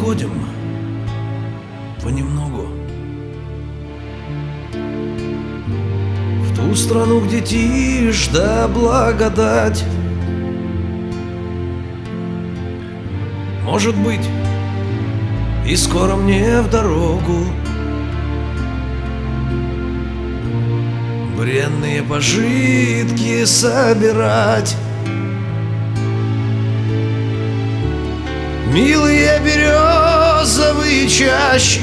уходим понемногу в ту страну, где тишь да благодать. Может быть, и скоро мне в дорогу бренные пожитки собирать. Милые березовые чащи,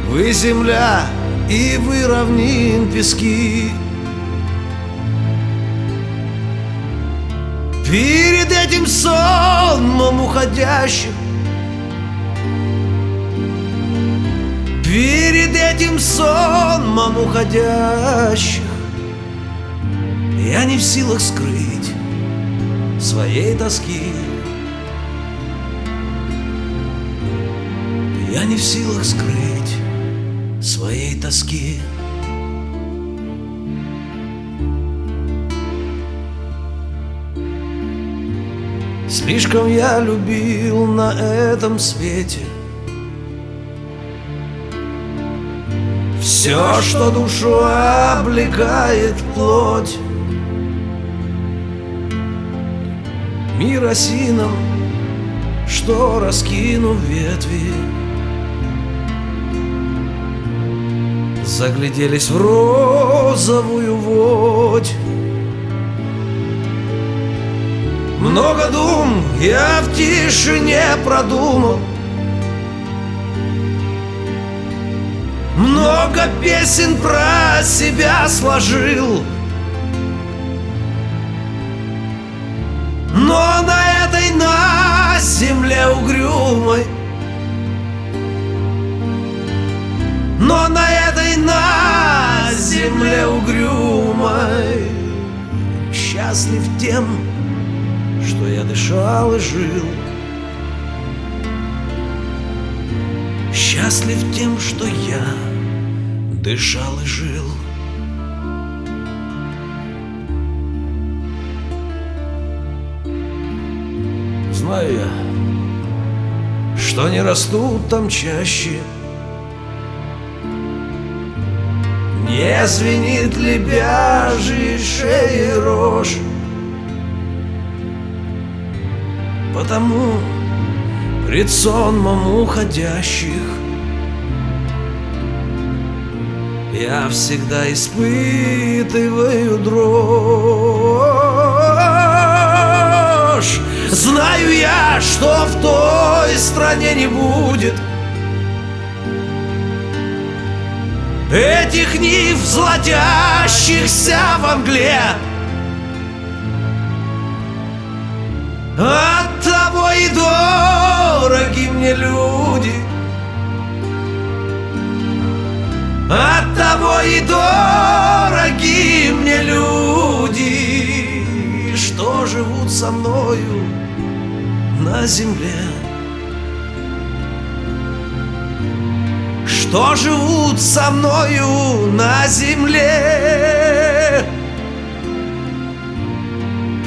вы земля и вы равнин пески. Перед этим сонмом уходящих, перед этим сонмом уходящих, я не в силах скрыть своей тоски. Я не в силах скрыть своей тоски. Слишком я любил на этом свете все, что душу облекает плоть. Мир осином, что, раскинув ветви, загляделись в розовую водь. Много дум я в тишине продумал, много песен про себя сложил, но на земле угрюмой, но на земле угрюмой счастлив тем, что я дышал и жил. Счастлив тем, что я дышал и жил. Знаю я, что не растут там чаще, не звенит лебяжьей шеи рожь. Потому пред сонмом уходящих я всегда испытываю дрожь. Знаю я, что в той стране не будет этих нив, золотящихся во мгле. Оттого и дороги мне люди, оттого и дороги мне люди, что живут со мною на земле, что живут со мною на земле,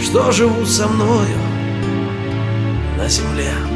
что живут со мною на земле.